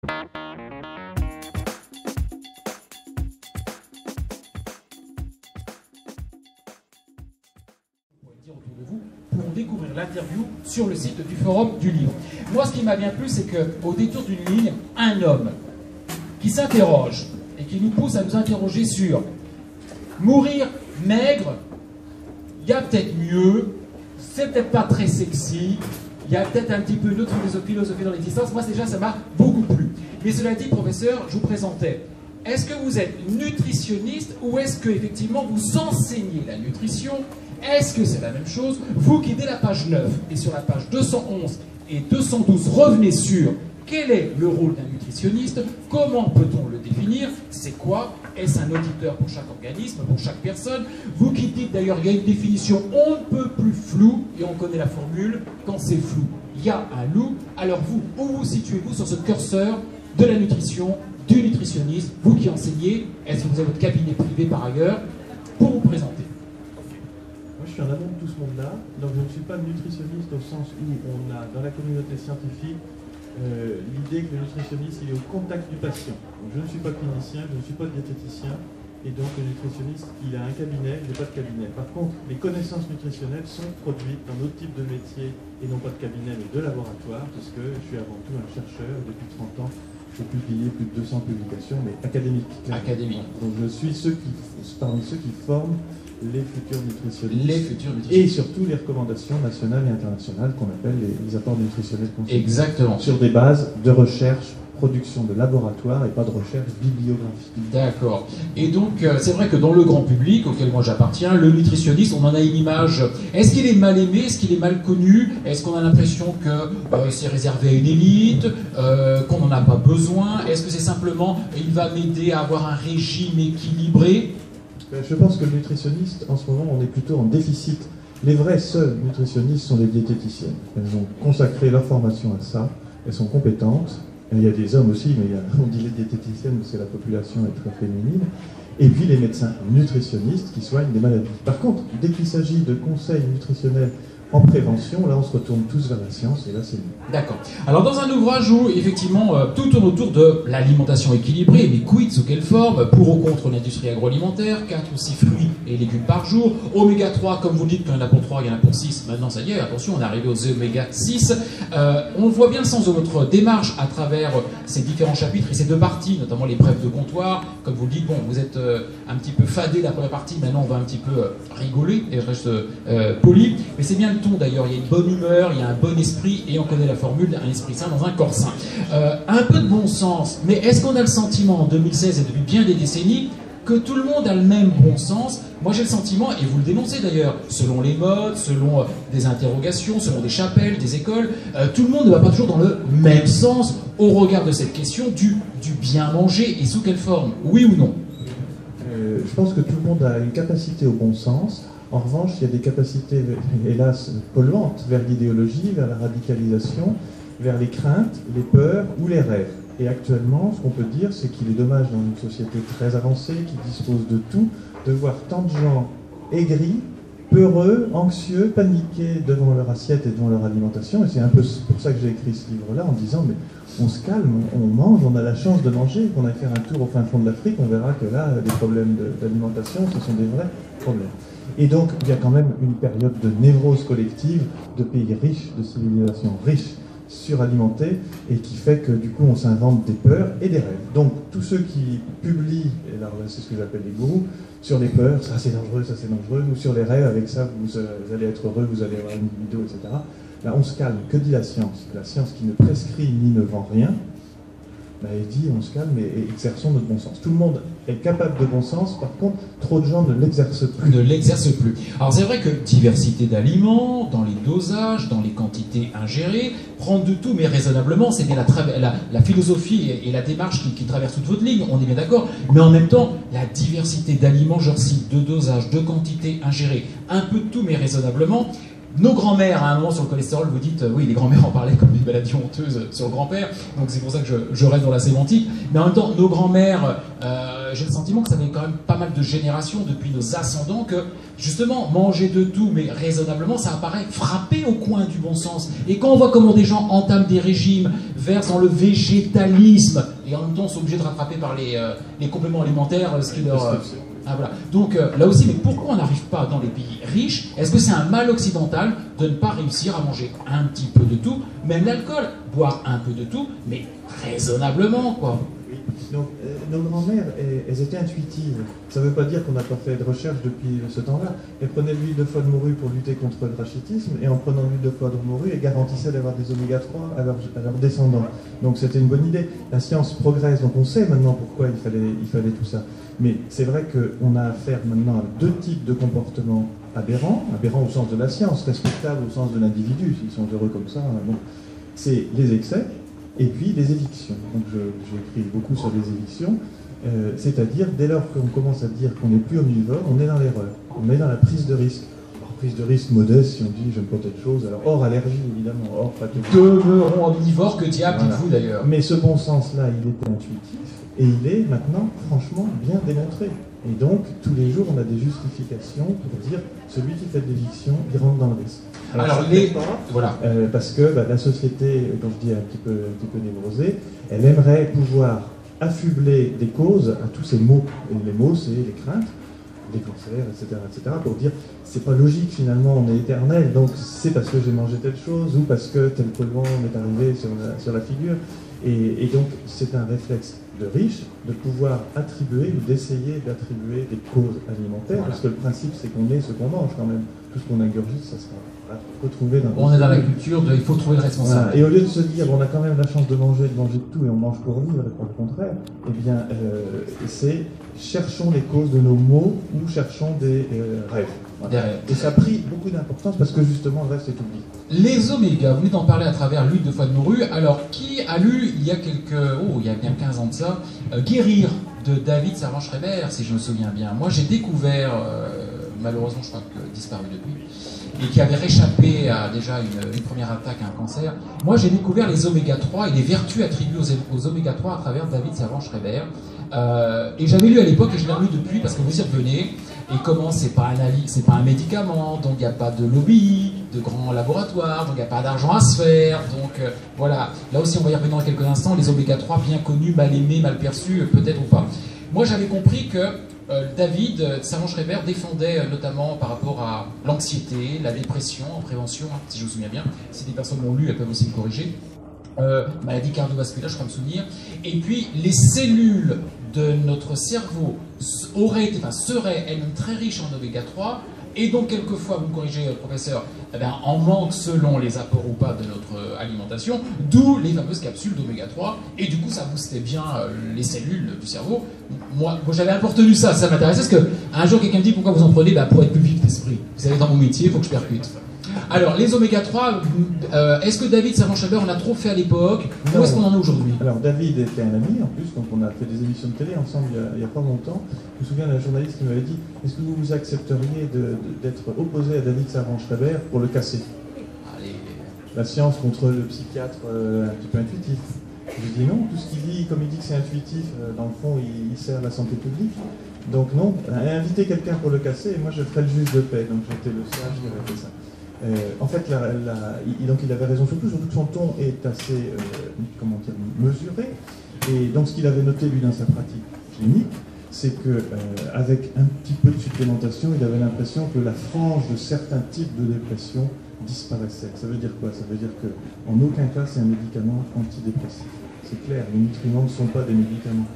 Pour découvrir l'interview sur le site du Forum du Livre. Moi, ce qui m'a bien plu, c'est qu'au détour d'une ligne, un homme qui s'interroge et qui nous pousse à nous interroger sur mourir maigre, il y a peut-être mieux, c'est peut-être pas très sexy, il y a peut-être un petit peu une autre philosophie dans l'existence. Moi, déjà, ça m'a beaucoup plu. Mais cela dit, professeur, je vous présentais. Est-ce que vous êtes nutritionniste ou est-ce que effectivement vous enseignez la nutrition? Est-ce que c'est la même chose? Vous qui, dès la page 9 et sur la page 211 et 212, revenez sur quel est le rôle d'un nutritionniste, comment peut-on le définir, c'est quoi, est-ce un auditeur pour chaque organisme, pour chaque personne? Vous qui dites d'ailleurs qu'il y a une définition on ne peut plus floue, et on connaît la formule, quand c'est flou, il y a un loup. Alors vous, où vous situez-vous sur ce curseur de la nutrition, du nutritionniste, vous qui enseignez? Est-ce que vous avez votre cabinet privé par ailleurs pour vous présenter? Moi, je suis en amont de tout ce monde-là, donc je ne suis pas nutritionniste au sens où on a dans la communauté scientifique l'idée que le nutritionniste il est au contact du patient. Donc, je ne suis pas clinicien, je ne suis pas diététicien, et donc le nutritionniste il a un cabinet, il n'a pas de cabinet. Par contre, les connaissances nutritionnelles sont produites dans d'autres types de métiers, et non pas de cabinet mais de laboratoire, puisque je suis avant tout un chercheur depuis 30 ans. J'ai publié plus de 200 publications, mais académiques. Académique. Donc je suis parmi ceux qui forment les futurs nutritionnistes. Les futurs nutritionnistes. Et surtout les recommandations nationales et internationales qu'on appelle les apports nutritionnels conseillés. Exactement. Sur des bases de recherche, production de laboratoire et pas de recherche bibliographique. D'accord. Et donc, c'est vrai que dans le grand public, auquel moi j'appartiens, le nutritionniste, on en a une image. Est-ce qu'il est mal aimé? Est-ce qu'il est mal connu? Est-ce qu'on a l'impression que c'est réservé à une élite? Qu'on n'en a pas besoin? Est-ce que c'est simplement, il va m'aider à avoir un régime équilibré? Je pense que le nutritionniste, en ce moment, on est plutôt en déficit. Les vrais seuls nutritionnistes sont les diététiciennes. Elles ont consacré leur formation à ça. Elles sont compétentes. Il y a des hommes aussi, mais on dit les diététiciennes parce que la population est très féminine. Et puis les médecins nutritionnistes qui soignent des maladies. Par contre, dès qu'il s'agit de conseils nutritionnels en prévention, là on se retourne tous vers la science et là c'est mieux. D'accord. Alors dans un ouvrage où effectivement tout tourne autour de l'alimentation équilibrée, mais quid, sous quelle forme, pour ou contre l'industrie agroalimentaire, 4 ou 6 fruits et légumes par jour, oméga 3, comme vous dites qu'il y en a pour 3, il y en a pour 6, maintenant ça y est, attention, on est arrivé aux oméga 6. On voit bien le sens de votre démarche à travers ces différents chapitres et ces deux parties, notamment les brèves de comptoir. Comme vous le dites, bon, vous êtes un petit peu fadé la première partie, maintenant on va un petit peu rigoler, et je reste poli, mais c'est bien le ton d'ailleurs, il y a une bonne humeur, il y a un bon esprit, et on connaît la formule d'un esprit sain dans un corps sain. Un peu de bon sens, mais est-ce qu'on a le sentiment en 2016 et depuis bien des décennies que tout le monde a le même bon sens? Moi j'ai le sentiment, et vous le dénoncez d'ailleurs, selon les modes, selon des interrogations, selon des chapelles, des écoles, tout le monde ne va pas toujours dans le même sens au regard de cette question du bien manger, et sous quelle forme? Oui ou non? Je pense que tout le monde a une capacité au bon sens. En revanche, il y a des capacités, hélas, polluantes vers l'idéologie, vers la radicalisation, vers les craintes, les peurs ou les rêves. Et actuellement, ce qu'on peut dire, c'est qu'il est dommage dans une société très avancée, qui dispose de tout, de voir tant de gens aigris, peureux, anxieux, paniqués devant leur assiette et devant leur alimentation. Et c'est un peu pour ça que j'ai écrit ce livre-là, en disant, mais on se calme, on mange, on a la chance de manger, qu'on aille faire un tour au fin fond de l'Afrique, on verra que là, les problèmes d'alimentation, ce sont des vrais problèmes. Et donc, il y a quand même une période de névrose collective, de pays riches, de civilisations riches, suralimentées, et qui fait que du coup, on s'invente des peurs et des rêves. Donc, tous ceux qui publient, et là, c'est ce que j'appelle les gourous, sur les peurs, ça c'est dangereux, ou sur les rêves, avec ça, vous allez être heureux, vous allez avoir une libido, etc. Là, on se calme. Que dit la science? La science qui ne prescrit ni ne vend rien, elle dit on se calme et exerçons notre bon sens. Tout le monde est capable de bon sens, par contre, trop de gens ne l'exercent plus. Ne l'exercent plus. Alors c'est vrai que diversité d'aliments, dans les dosages, dans les quantités ingérées, prendre de tout, mais raisonnablement, c'était la philosophie et la démarche qui traverse toute votre ligne, on est bien d'accord, mais en même temps, la diversité d'aliments, je cite, de dosage, de quantité ingérée, un peu de tout, mais raisonnablement. Nos grands-mères, à un moment sur le cholestérol, vous dites, oui, les grands-mères en parlaient comme une maladie honteuse sur le grand-père, donc c'est pour ça que je reste dans la sémantique. Mais en même temps, nos grands-mères j'ai le sentiment que ça fait quand même pas mal de générations depuis nos ascendants que justement manger de tout mais raisonnablement ça apparaît frapper au coin du bon sens. Et quand on voit comment des gens entament des régimes, versent dans le végétalisme et en même temps sont obligés de rattraper par les compléments alimentaires, ce qui leur... Ah, voilà. Donc là aussi, mais pourquoi on n'arrive pas dans les pays riches? Est-ce que c'est un mal occidental de ne pas réussir à manger un petit peu de tout, même l'alcool, boire un peu de tout, mais raisonnablement, quoi? Donc, nos grands-mères, elles étaient intuitives. Ça ne veut pas dire qu'on n'a pas fait de recherche depuis ce temps-là. Elles prenaient de l'huile de foie de morue pour lutter contre le rachitisme, et en prenant de l'huile de foie de morue, elles garantissaient d'avoir des oméga 3 à leurs descendants. Donc c'était une bonne idée. La science progresse, donc on sait maintenant pourquoi il fallait tout ça. Mais c'est vrai qu'on a affaire maintenant à deux types de comportements aberrants au sens de la science, respectables au sens de l'individu, s'ils sont heureux comme ça. Bon. C'est les excès, et puis les évictions. Donc j'ai écrit beaucoup sur les évictions, c'est-à-dire dès lors qu'on commence à dire qu'on n'est plus omnivore, on est dans l'erreur, on est dans la prise de risque. Alors, prise de risque modeste, si on dit j'aime pas telle chose, alors hors allergie évidemment, hors pathologie. Demeurons omnivores, que diable dites-vous d'ailleurs? Mais ce bon sens-là, il était intuitif, et il est maintenant franchement bien démontré. Et donc, tous les jours, on a des justifications pour dire celui qui fait de l'éviction, il rentre dans le risque. Alors voilà. Parce que la société, comme je dis, un petit peu névrosée, elle aimerait pouvoir affubler des causes à tous ces maux. Et les maux, c'est les craintes, les cancers, etc., pour dire c'est pas logique finalement, on est éternel, donc c'est parce que j'ai mangé telle chose ou parce que tel polluant m'est arrivé sur la figure. Et donc, c'est un réflexe de riche de pouvoir attribuer ou d'essayer d'attribuer des causes alimentaires, parce que le principe, c'est qu'on est ce qu'on mange quand même. Tout ce qu'on ingurgite, ça sera retrouvé dans... On est dans la culture de il faut trouver le responsable. Voilà. Et au lieu de se dire, on a quand même la chance de manger de tout et on mange pour vivre, et pas le contraire, eh bien, c'est cherchons les causes de nos maux ou cherchons des rêves. Voilà. Et ça a pris beaucoup d'importance parce que justement, le reste est oublié. Les oméga, vous venez d'en parler à travers l'huile de foie de morue. Alors, qui a lu, il y a bien 15 ans de ça, Guérir de David Servan-Schreiber, si je me souviens bien. Moi, j'ai découvert, malheureusement, je crois que disparu depuis, et qui avait réchappé à déjà une première attaque à un cancer. Moi, j'ai découvert les oméga 3 et les vertus attribuées aux oméga 3 à travers David Servan-Schreiber. Et j'avais lu à l'époque et je l'ai relu depuis parce que vous y revenez. Et comment c'est pas un médicament, donc il n'y a pas de lobby, de grands laboratoires, donc il n'y a pas d'argent à se faire. Donc voilà, là aussi on va y revenir dans quelques instants, les oméga 3 bien connus, mal aimés, mal perçus, peut-être ou pas. Moi j'avais compris que David Servan-Schreiber défendait notamment par rapport à l'anxiété, la dépression en prévention, hein, si je me souviens bien. Si des personnes l'ont lu, elles peuvent aussi me corriger. Maladie cardiovasculaire, je crois me souvenir. Et puis les cellules de notre cerveau seraient elles-mêmes très riches en oméga 3, et donc quelquefois, vous me corrigez professeur, en manque selon les apports ou pas de notre alimentation, d'où les fameuses capsules d'oméga 3, et du coup ça boostait bien les cellules du cerveau. Moi j'avais un peu retenu ça m'intéressait, parce qu'un jour quelqu'un me dit pourquoi vous en prenez, pour être plus vif d'esprit. Vous savez, dans mon métier, il faut que je percute. Alors, les oméga 3, est-ce que David Servan-Schreiber en a trop fait à l'époque? Où est-ce qu'on en est aujourd'hui? Alors, David était un ami en plus, donc on a fait des émissions de télé ensemble il n'y a pas longtemps. Je me souviens d'un journaliste qui m'avait dit est-ce que vous accepteriez d'être opposé à David Servan-Schreiber pour le casser? Allez. La science contre le psychiatre un petit peu intuitif. Je dis non, tout ce qu'il dit, comme il dit que c'est intuitif, dans le fond, il sert la santé publique. Donc non, inviter quelqu'un pour le casser, et moi je ferai le juge de paix, donc j'étais le sage qui avait fait ça. En fait, donc il avait raison surtout que son ton est assez mesuré. Et donc ce qu'il avait noté lui dans sa pratique clinique, c'est qu'avec un petit peu de supplémentation, il avait l'impression que la frange de certains types de dépression disparaissait. Ça veut dire quoi? Ça veut dire qu'en aucun cas c'est un médicament antidépressif. C'est clair, les nutriments ne sont pas des médicaments.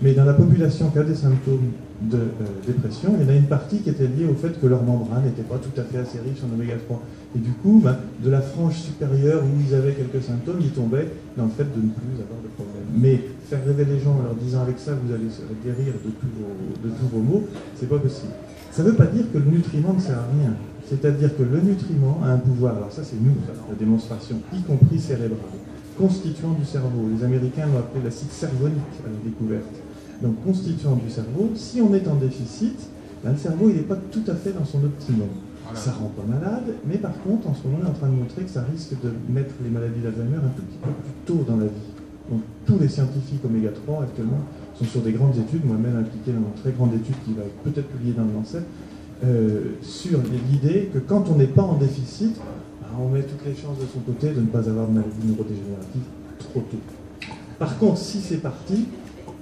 Mais dans la population qui a des symptômes de dépression, il y en a une partie qui était liée au fait que leur membrane n'était pas tout à fait assez riche en oméga 3. Et du coup, de la frange supérieure où ils avaient quelques symptômes, ils tombaient dans le fait de ne plus avoir de problème. Mais faire rêver les gens en leur disant avec ça vous allez se guérir de tous vos maux, c'est pas possible. Ça ne veut pas dire que le nutriment ne sert à rien. C'est-à-dire que le nutriment a un pouvoir, alors ça c'est nous, la démonstration, y compris cérébrale, constituant du cerveau. Les Américains l'ont appelé l'acide cervonique à la découverte. Donc constituant du cerveau, si on est en déficit, le cerveau il n'est pas tout à fait dans son optimum. Voilà. Ça rend pas malade, mais par contre en ce moment on est en train de montrer que ça risque de mettre les maladies d'Alzheimer un tout petit peu plus tôt dans la vie. Donc tous les scientifiques oméga 3 actuellement sont sur des grandes études, moi-même impliqué dans une très grande étude qui va être peut-être publiée dans le Lancet, sur l'idée que quand on n'est pas en déficit, on met toutes les chances de son côté de ne pas avoir de maladie neurodégénérative trop tôt. Par contre, si c'est parti, il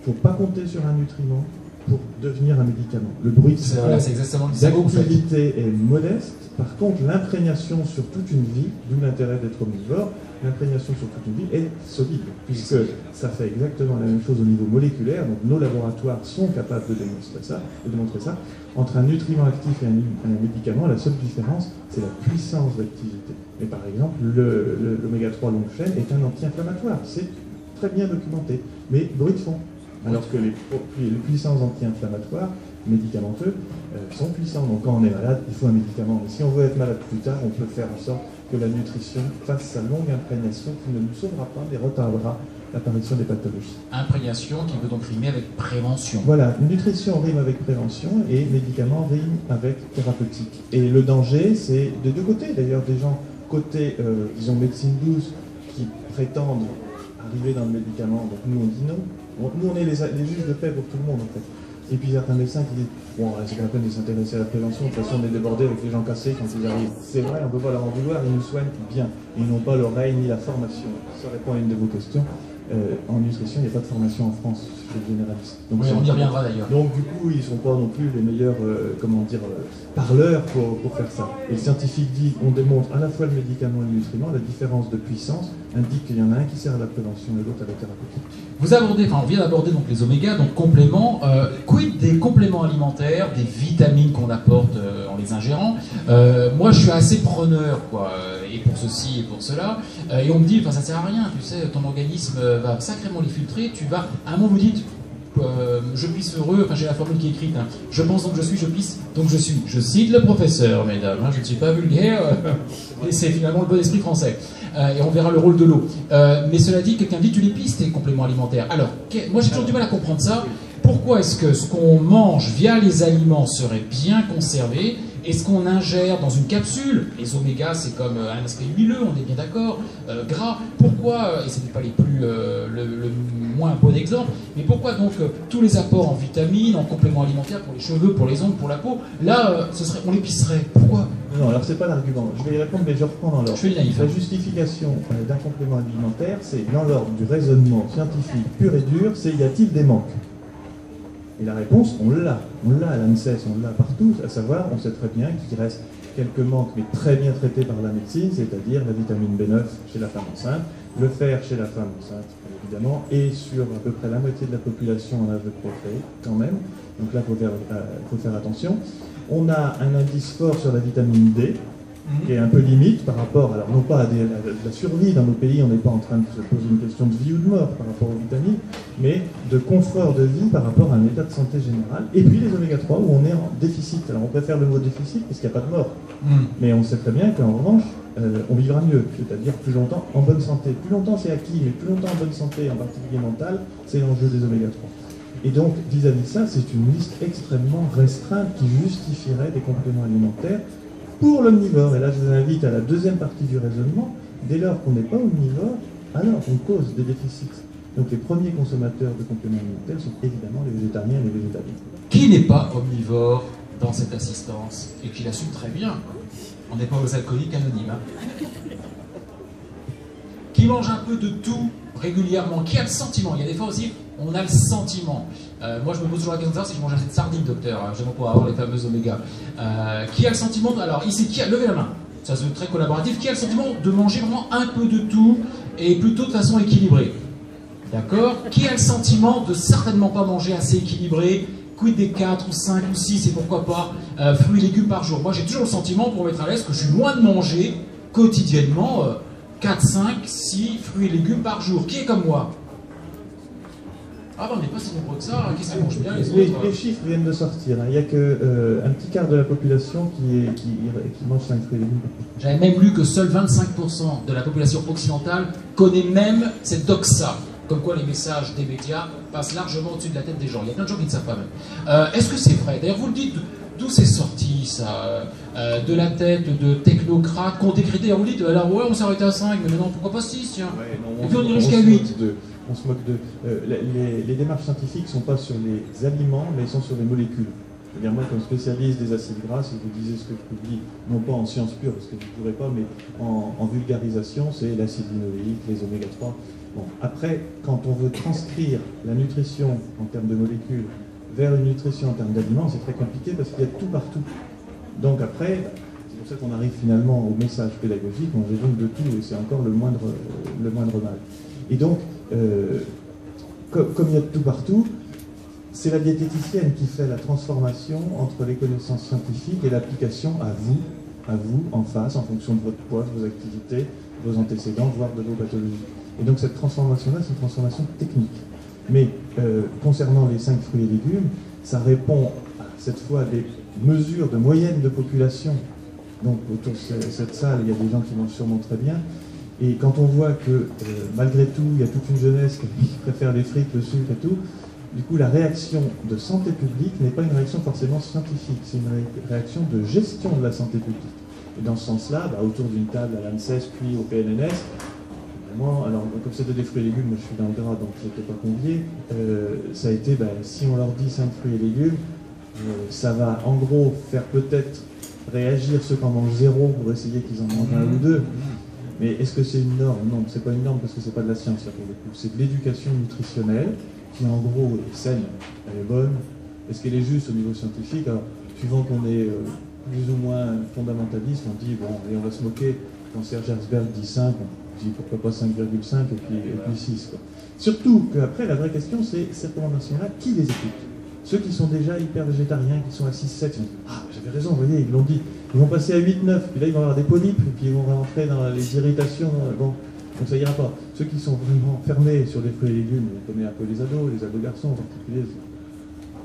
ne faut pas compter sur un nutriment pour devenir un médicament. Le bruit d'activité est modeste. Par contre, l'imprégnation sur toute une vie, d'où l'intérêt d'être omnivore, l'imprégnation sur toute une vie est solide, puisque ça fait exactement la même chose au niveau moléculaire. Donc nos laboratoires sont capables de démontrer ça. Entre un nutriment actif et un médicament, la seule différence, c'est la puissance d'activité. Mais par exemple, l'oméga 3 longue chaîne est un anti-inflammatoire. C'est très bien documenté, mais bruit de fond. Alors que les puissances anti-inflammatoires médicamenteux sont puissants. Donc quand on est malade, il faut un médicament. Mais si on veut être malade plus tard, on peut faire en sorte que la nutrition fasse sa longue imprégnation qui ne nous sauvera pas, mais retardera l'apparition des pathologies. Imprégnation qui peut donc rimer avec prévention. Voilà, nutrition rime avec prévention et médicament rime avec thérapeutique. Et le danger, c'est de deux côtés. D'ailleurs, des gens côté, disons, médecine douce qui prétendent arriver dans le médicament. Donc nous, on dit non. Nous, on est les juges de paix pour tout le monde, en fait. Et puis certains médecins qui disent « Bon, c'est pas la peine de s'intéresser à la prévention, de toute façon, on est débordé avec les gens cassés quand ils arrivent. » C'est vrai, on ne peut pas leur en vouloir, ils nous soignent bien. Ils n'ont pas l'oreille ni la formation. Ça répond à une de vos questions. En nutrition, il n'y a pas de formation en France chez les généralistes. Donc, oui, on y reviendra d'ailleurs. Donc du coup, ils ne sont pas non plus les meilleurs parleurs pour faire ça. Et le scientifique dit, on démontre à la fois le médicament et le nutriment, la différence de puissance indique qu'il y en a un qui sert à la prévention et l'autre à la thérapeutique. On vient d'aborder donc les oméga, donc compléments. Quid des compléments alimentaires, des vitamines qu'on apporte en les ingérant? Moi, je suis assez preneur, quoi, et pour ceci et pour cela. Et on me dit, ça sert à rien, tu sais, ton organisme va sacrément les filtrer. Tu vas, à un moment, vous dites, je pisse heureux, j'ai la formule qui est écrite, hein. Je pense donc je suis, je pisse donc je suis. Je cite le professeur, mesdames, hein, je ne suis pas vulgaire, et c'est finalement le bon esprit français. Et on verra le rôle de l'eau. Mais cela dit, quelqu'un dit, tu les pisses tes compléments alimentaires. Alors, moi j'ai toujours du mal à comprendre ça. Pourquoi est-ce que ce qu'on mange via les aliments serait bien conservé et ce qu'on ingère dans une capsule, les omégas c'est comme un aspect huileux, on est bien d'accord, gras, pourquoi, et ce n'est pas les plus, le moins bon exemple, mais pourquoi donc tous les apports en vitamines, en compléments alimentaires pour les cheveux, pour les ongles, pour la peau, là on les pisserait, pourquoi? Non, alors c'est pas l'argument, je vais y répondre mais je reprends dans l'ordre. La justification d'un complément alimentaire, c'est dans l'ordre du raisonnement scientifique pur et dur, c'est y a-t-il des manques? Et la réponse, on l'a à l'ANSES, on l'a partout, à savoir, on sait très bien qu'il reste quelques manques, mais très bien traités par la médecine, c'est-à-dire la vitamine B9 chez la femme enceinte, le fer chez la femme enceinte, évidemment, et sur à peu près la moitié de la population en âge de procréer, quand même. Donc là, il faut faire attention. On a un indice fort sur la vitamine D, qui est un peu limite par rapport, alors non pas à la survie dans nos pays, on n'est pas en train de se poser une question de vie ou de mort par rapport aux vitamines, mais de confort de vie par rapport à un état de santé général. Et puis les oméga 3 où on est en déficit. Alors on préfère le mot déficit parce qu'il n'y a pas de mort. Mais on sait très bien qu'en revanche, on vivra mieux, c'est-à-dire plus longtemps en bonne santé. Plus longtemps c'est acquis, mais plus longtemps en bonne santé, en particulier mentale, c'est l'enjeu des oméga 3. Et donc, vis-à-vis de ça, c'est une liste extrêmement restreinte qui justifierait des compléments alimentaires pour l'omnivore. Et là, je vous invite à la deuxième partie du raisonnement. Dès lors qu'on n'est pas omnivore, alors on cause des déficits. Donc les premiers consommateurs de compléments alimentaires sont évidemment les végétariens et les végétaliens. Qui n'est pas omnivore dans cette assistance et qui l'assume très bien? On n'est pas aux alcooliques anonymes. Hein. Qui mange un peu de tout régulièrement? Qui a le sentiment? Il y a des fois aussi, on a le sentiment. Moi, je me pose toujours la question de savoir si je mange assez de sardines, docteur, justement pour avoir les fameuses oméga. Qui a le sentiment alors ici, qui a levé la main? Ça se veut très collaboratif. Qui a le sentiment de manger vraiment un peu de tout et plutôt de façon équilibrée? D'accord? Qui a le sentiment de certainement pas manger assez équilibré? Quid des 4 ou 5 ou 6 et pourquoi pas fruits et légumes par jour? Moi, j'ai toujours le sentiment, pour mettre à l'aise, que je suis loin de manger quotidiennement 4, 5, 6 fruits et légumes par jour. Qui est comme moi? Ah ben on n'est pas si nombreux que ça, qu'est-ce qu'ils mangent bien les autres? Les chiffres viennent de sortir, il n'y a qu'un petit quart de la population qui mange 5 fruits et légumes. J'avais même lu que seul 25% de la population occidentale connaît même cette doxa, comme quoi les messages des médias passent largement au-dessus de la tête des gens. Il y a plein de gens qui ne savent pas même. Est-ce que c'est vrai? D'ailleurs vous le dites, d'où c'est sorti ça? De la tête de technocrates qui ont décrété, vous dites, alors ouais on s'est arrêté à 5, mais maintenant pourquoi pas 6 tiens? Ouais, non, et puis on irait jusqu'à 8. on se moque de... les démarches scientifiques ne sont pas sur les aliments, mais elles sont sur les molécules. C'est-à-dire, moi, comme spécialiste des acides gras, si je vous disais ce que je publie, non pas en sciences pures, parce que je ne pourrais pas, mais en vulgarisation, c'est l'acide linoléique, les oméga 3. Bon. Après, quand on veut transcrire la nutrition en termes de molécules vers une nutrition en termes d'aliments, c'est très compliqué parce qu'il y a tout partout. Donc après, c'est pour ça qu'on arrive finalement au message pédagogique, on raisonne de tout et c'est encore le moindre mal. Et donc, comme il y a de tout partout, c'est la diététicienne qui fait la transformation entre les connaissances scientifiques et l'application à vous, en face, en fonction de votre poids, de vos activités, de vos antécédents, voire de vos pathologies. Et donc cette transformation-là, c'est une transformation technique. Mais concernant les 5 fruits et légumes, ça répond cette fois à des mesures de moyenne de population. Donc autour de cette salle, il y a des gens qui mangent sûrement très bien. Et quand on voit que malgré tout, il y a toute une jeunesse qui préfère les frites, le sucre et tout, du coup la réaction de santé publique n'est pas une réaction forcément scientifique, c'est une réaction de gestion de la santé publique. Et dans ce sens-là, autour d'une table à l'ANSES puis au PNNS, vraiment, alors comme c'était des fruits et légumes, moi je suis dans le gras donc je n'étais pas convié, ça a été, si on leur dit 5 fruits et légumes, ça va en gros faire peut-être réagir ceux qui en mangent 0 pour essayer qu'ils en mangent 1 ou 2. Mais est-ce que c'est une norme? Non, c'est pas une norme parce que c'est pas de la science là pour le coup. C'est de l'éducation nutritionnelle qui en gros est saine, elle est bonne. Est-ce qu'elle est juste au niveau scientifique? Alors, suivant qu'on est plus ou moins fondamentaliste, on dit bon, et on va se moquer quand Serge Herzberg dit 5, on dit pourquoi pas 5,5 et puis 6. Quoi. Surtout qu'après, la vraie question c'est ces recommandations-là, qui les écoute? Ceux qui sont déjà hyper végétariens, qui sont à 6-7, ils disent ah, j'avais raison, vous voyez, ils l'ont dit. Ils vont passer à 8-9, puis là ils vont avoir des polypes, et puis ils vont rentrer dans les irritations. Bon, donc ça ira pas. Ceux qui sont vraiment fermés sur les fruits et légumes, on connaît un peu les ados garçons en particulier,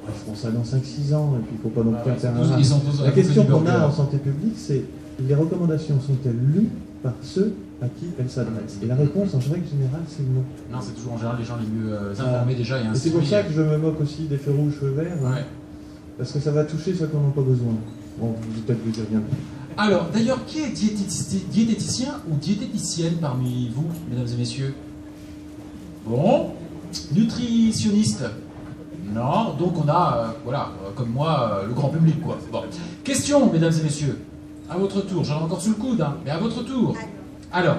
ils feront ça dans 5-6 ans, et puis il ne faut pas non plus faire un... La question qu'on a en santé publique, c'est les recommandations sont-elles lues par ceux à qui elles s'adressent? Et la réponse en règle générale, c'est non. Non, c'est toujours en général les gens les mieux informés déjà et instruits. Et c'est pour ça que je me moque aussi des feux rouges, feux verts, ouais. Parce que ça va toucher ceux qui n'en ont pas besoin. Bon, je vais peut-être vous dire bien. Alors, d'ailleurs, qui est diététicien ou diététicienne parmi vous, mesdames et messieurs? Bon. Nutritionniste? Non. Donc on a, voilà, comme moi, le grand public, quoi. Bon. Question, mesdames et messieurs. À votre tour. J'en ai encore sous le coude, hein, mais à votre tour. Alors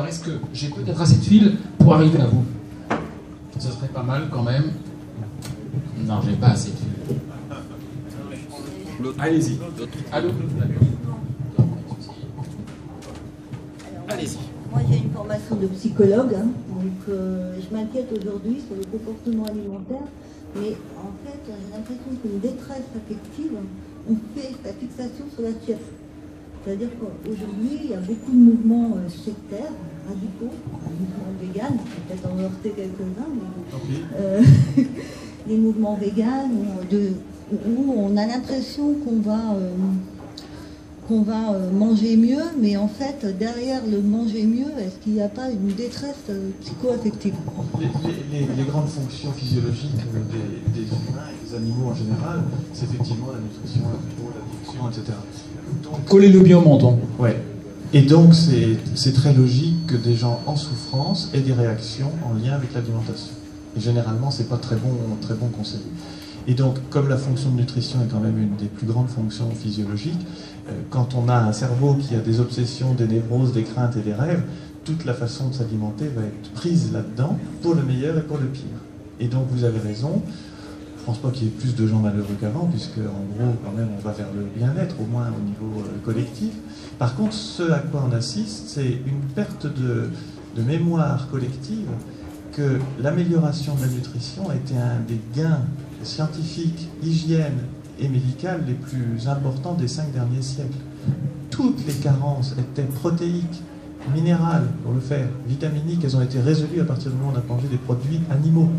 est-ce que j'ai peut-être assez de fil pour arriver à vous? Ça serait pas mal quand même. Non, j'ai pas assez de fil. Allez-y. Allô? Allez-y. Moi, j'ai une formation de psychologue, hein, donc je m'inquiète aujourd'hui sur le comportement alimentaire, mais en fait, j'ai l'impression qu'une détresse affective, on fait la fixation sur l'assiette. C'est-à-dire qu'aujourd'hui, il y a beaucoup de mouvements sectaires, radicaux, mouvements véganes, peut-être en heurter quelques-uns, mais les mouvements véganes où on a l'impression qu'on va manger mieux, mais en fait, derrière le manger mieux, est-ce qu'il n'y a pas une détresse psycho-affective? Les grandes fonctions physiologiques des humains et des animaux en général, c'est effectivement la nutrition, la repos, la digestion, etc. Collez-le bien au menton. Ouais. Et donc, c'est très logique que des gens en souffrance aient des réactions en lien avec l'alimentation. Et généralement, c'est pas très bon conseil. Et donc, comme la fonction de nutrition est quand même une des plus grandes fonctions physiologiques, quand on a un cerveau qui a des obsessions, des névroses, des craintes et des rêves, toute la façon de s'alimenter va être prise là-dedans, pour le meilleur et pour le pire. Et donc, vous avez raison, je ne pense pas qu'il y ait plus de gens malheureux qu'avant, puisque en gros, quand même, on va vers le bien-être, au moins au niveau collectif. Par contre, ce à quoi on assiste, c'est une perte de mémoire collective, que l'amélioration de la nutrition a été un des gains scientifiques, hygiène et médicales les plus importants des 5 derniers siècles. Toutes les carences étaient protéiques, minérales pour le faire, vitaminiques, elles ont été résolues à partir du moment où on a mangé des produits animaux.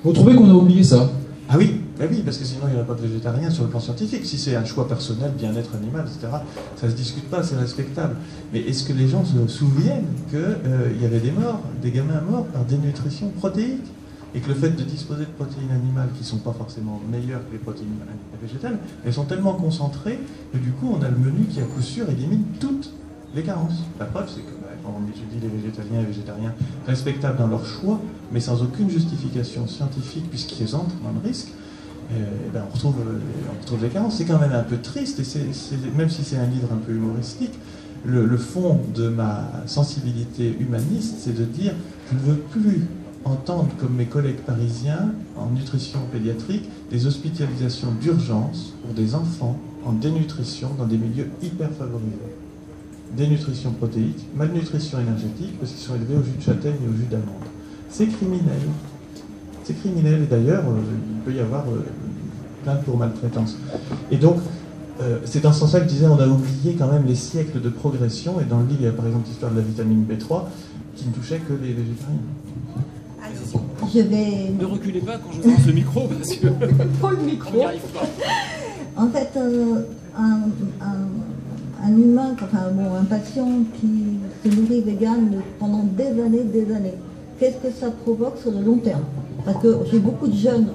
Vous trouvez qu'on a oublié ça? Ah oui, bah oui, parce que sinon il n'y aurait pas de végétarien sur le plan scientifique. Si c'est un choix personnel, bien-être animal, etc., ça ne se discute pas, c'est respectable. Mais est-ce que les gens se souviennent qu'il y avait des morts, des gamins morts par dénutrition protéique? Et que le fait de disposer de protéines animales qui ne sont pas forcément meilleures que les protéines végétales, elles sont tellement concentrées que du coup on a le menu qui à coup sûr élimine toute les carences. La preuve, c'est que quand on étudie les végétaliens et végétariens respectables dans leur choix, mais sans aucune justification scientifique, puisqu'ils entrent dans le risque, on retrouve les carences. C'est quand même un peu triste, et même si c'est un livre un peu humoristique, le fond de ma sensibilité humaniste, c'est de dire je ne veux plus entendre, comme mes collègues parisiens en nutrition pédiatrique, des hospitalisations d'urgence pour des enfants en dénutrition dans des milieux hyper favorisés. Dénutrition protéique, malnutrition énergétique, parce qu'ils sont élevés au jus de châtaigne et au jus d'amande. C'est criminel. C'est criminel, et d'ailleurs, il peut y avoir plainte pour maltraitance. Et donc, c'est dans ce sens-là que je disais, on a oublié quand même les siècles de progression, et dans le livre, il y a par exemple l'histoire de la vitamine B3, qui ne touchait que les végétariens. Je vais... Ne reculez pas quand je lance le micro, parce que... Prends le micro. En fait, un humain, un patient qui se nourrit vegan pendant des années, qu'est-ce que ça provoque sur le long terme? Parce que j'ai beaucoup de jeunes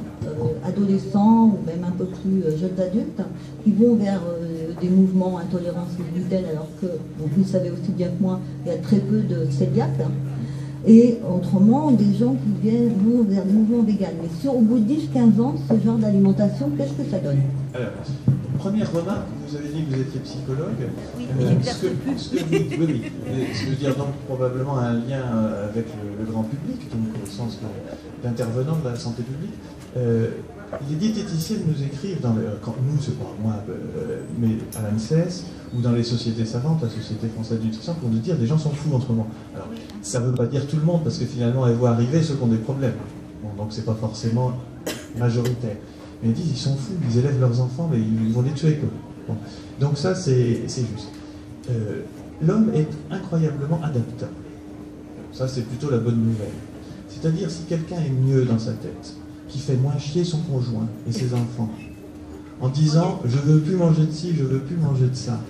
adolescents, ou même un peu plus jeunes adultes, qui vont vers des mouvements intolérance au gluten, alors que, vous le savez aussi bien que moi, il y a très peu de cœliaques. Et autrement, des gens qui vont vers des mouvements véganes. Mais au bout de 10-15 ans, ce genre d'alimentation, qu'est-ce que ça donne? Alors, première remarque, vous avez dit que vous étiez psychologue. Oui, oui. Je veux dire donc probablement un lien avec le grand public, donc au sens d'intervenant de la santé publique. Les diététiciennes nous écrivent, nous, c'est pas moi, mais à l'ANSES, ou dans les sociétés savantes, la Société française de nutrition, pour nous dire les gens sont fous en ce moment. Alors, ça ne veut pas dire tout le monde, parce que finalement, elles voient arriver ceux qui ont des problèmes. Bon, donc c'est pas forcément majoritaire. Mais ils disent, ils sont fous, ils élèvent leurs enfants, mais ils vont les tuer, quoi. Bon. Donc ça, c'est juste. L'homme est incroyablement adaptable. Ça, c'est plutôt la bonne nouvelle. C'est-à-dire, si quelqu'un est mieux dans sa tête, qui fait moins chier son conjoint et ses enfants, en disant, je veux plus manger de ci, je veux plus manger de ça,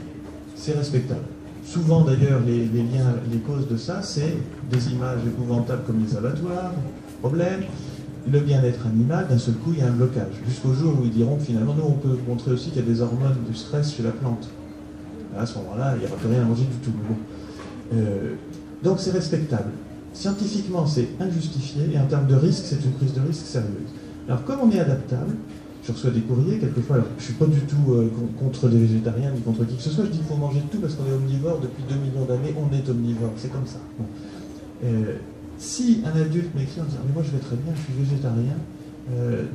c'est respectable. Souvent, d'ailleurs, les causes de ça, c'est des images épouvantables comme les abattoirs, problème, le bien-être animal, d'un seul coup, il y a un blocage. Jusqu'au jour où ils diront, finalement, nous, on peut montrer aussi qu'il y a des hormones du stress chez la plante. À ce moment-là, il n'y aura plus rien à manger du tout. Bon. Donc, c'est respectable. Scientifiquement, c'est injustifié, et en termes de risque, c'est une prise de risque sérieuse. Alors, comme on est adaptable, je reçois des courriers, quelquefois, alors je ne suis pas du tout contre les végétariens, ni contre qui que ce soit, je dis qu'il faut manger de tout, parce qu'on est omnivore, depuis 2 millions d'années, on est omnivore, c'est comme ça. Bon. Si un adulte m'écrit en disant, mais moi je vais très bien, je suis végétarien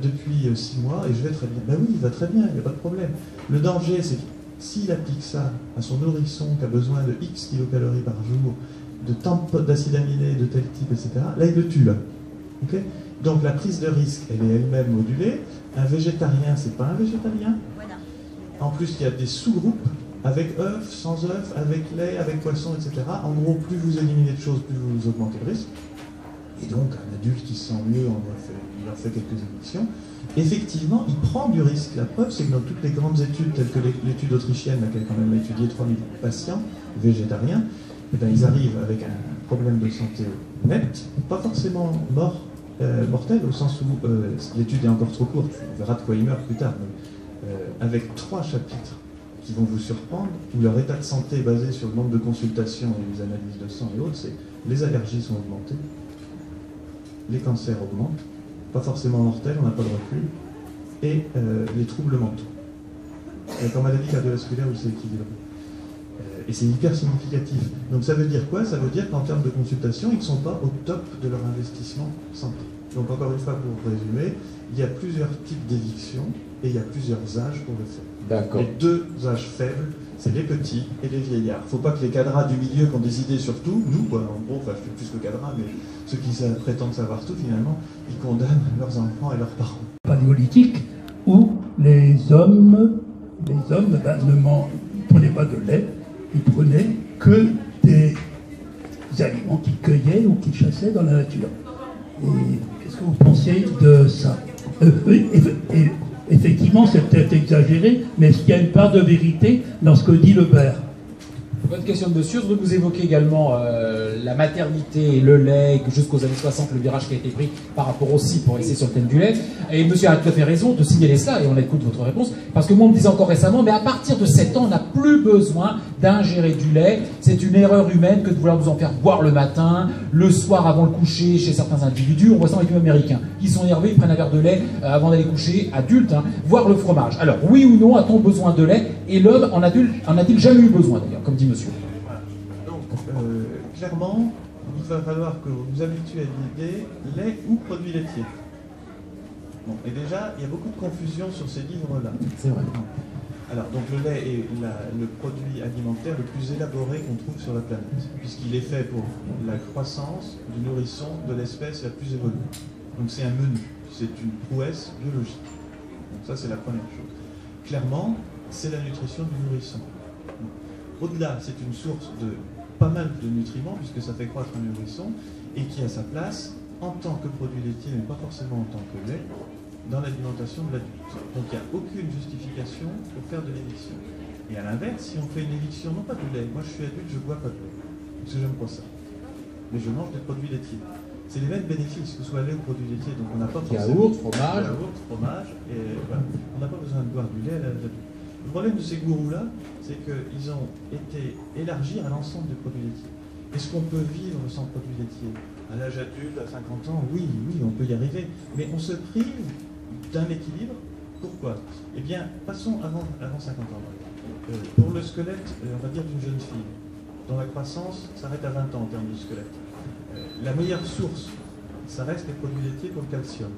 depuis 6 mois, et je vais très bien, ben oui, il va très bien, il n'y a pas de problème. Le danger, c'est que s'il applique ça à son nourrisson, qui a besoin de X kilocalories par jour, de tant d'acides aminés, de tel type, etc., là il le tue, là. Okay. Donc la prise de risque, elle est elle-même modulée. Un végétarien, c'est pas un végétalien. Voilà. En plus, il y a des sous-groupes, avec œufs, sans œufs, avec lait, avec poisson, etc. En gros, plus vous éliminez de choses, plus vous augmentez le risque. Et donc, un adulte qui se sent mieux, il en fait quelques émissions. Effectivement, il prend du risque. La preuve, c'est que dans toutes les grandes études, telles que l'étude autrichienne, qui a quand même étudié 3000 patients végétariens, eh bien, ils arrivent avec un problème de santé net, pas forcément mortel, au sens où l'étude est encore trop courte, on verra de quoi ils meurent plus tard, mais avec 3 chapitres qui vont vous surprendre, où leur état de santé est basé sur le nombre de consultations et les analyses de sang et autres, c'est les allergies sont augmentées, les cancers augmentent, pas forcément mortels, on n'a pas de recul, et les troubles mentaux. Avec en maladie cardiovasculaire où c'est équilibré. Et c'est hyper significatif. Donc ça veut dire quoi? Ça veut dire qu'en termes de consultation, ils ne sont pas au top de leur investissement santé. Donc encore une fois, pour résumer, il y a plusieurs types d'éviction et il y a plusieurs âges pour le faire. D'accord. Les 2 âges faibles, c'est les petits et les vieillards. Il ne faut pas que les cadras du milieu qui ont décidé sur tout, nous, quoi, en gros, enfin je fais plus que cadras, mais ceux qui prétendent savoir tout, finalement, ils condamnent leurs enfants et leurs parents. Paléolithique, où les hommes ne prenaient pas de lait, ils prenaient que des aliments qu'ils cueillaient ou qu'ils chassaient dans la nature. Et qu'est-ce que vous pensiez de ça? Effectivement, c'est peut-être exagéré, mais est-ce qu'il y a une part de vérité dans ce que dit Lebert? Bonne question de monsieur. Vous évoquez également la maternité et le lait, jusqu'aux années 60, le virage qui a été pris par rapport aussi pour essayer sur le thème du lait. Et monsieur a tout à fait raison de signaler cela, et on écoute votre réponse, parce que moi on me disait encore récemment, mais à partir de 7 ans, on n'a plus besoin d'ingérer du lait, C'est une erreur humaine que de vouloir nous en faire boire le matin, le soir avant le coucher chez certains individus. On voit ça avec les Américains qui sont énervés, ils prennent un verre de lait avant d'aller coucher, adultes, hein, voire le fromage. Alors, oui ou non, a-t-on besoin de lait? Et l'homme en a-t-il jamais eu besoin d'ailleurs, comme dit monsieur? Voilà. Donc, clairement, il va falloir que vous vous habituez à l'idée lait ou produits laitiers. Bon, et déjà, il y a beaucoup de confusion sur ces livres-là. C'est vrai. Alors, donc le lait est le produit alimentaire le plus élaboré qu'on trouve sur la planète, puisqu'il est fait pour la croissance du nourrisson de l'espèce la plus évoluée. Donc c'est un menu, c'est une prouesse biologique. Donc ça, c'est la première chose. Clairement, c'est la nutrition du nourrisson. Au-delà, c'est une source de pas mal de nutriments, puisque ça fait croître un nourrisson, et qui a sa place en tant que produit laitier, mais pas forcément en tant que lait, dans l'alimentation de l'adulte. Donc il n'y a aucune justification pour faire de l'éviction. Et à l'inverse, si on fait une éviction, non pas de lait, moi je suis adulte, je ne bois pas de lait, parce que j'aime pas ça. Mais je mange des produits laitiers. C'est les mêmes bénéfices, que ce soit lait ou produits laitiers, donc on n'a pas yaourt, fromage. Yaourt, fromage, et voilà. On n'a pas besoin de boire du lait à l'âge adulte. Le problème de ces gourous-là, c'est qu'ils ont été élargis à l'ensemble des produits laitiers. Est-ce qu'on peut vivre sans produits laitiers? À l'âge adulte, à 50 ans, oui, on peut y arriver. Mais on se prive d'un équilibre. Pourquoi? Eh bien, passons avant 50 ans. Pour le squelette, on va dire d'une jeune fille, dont la croissance s'arrête à 20 ans en termes de squelette, la meilleure source, ça reste les produits laitiers pour le calcium.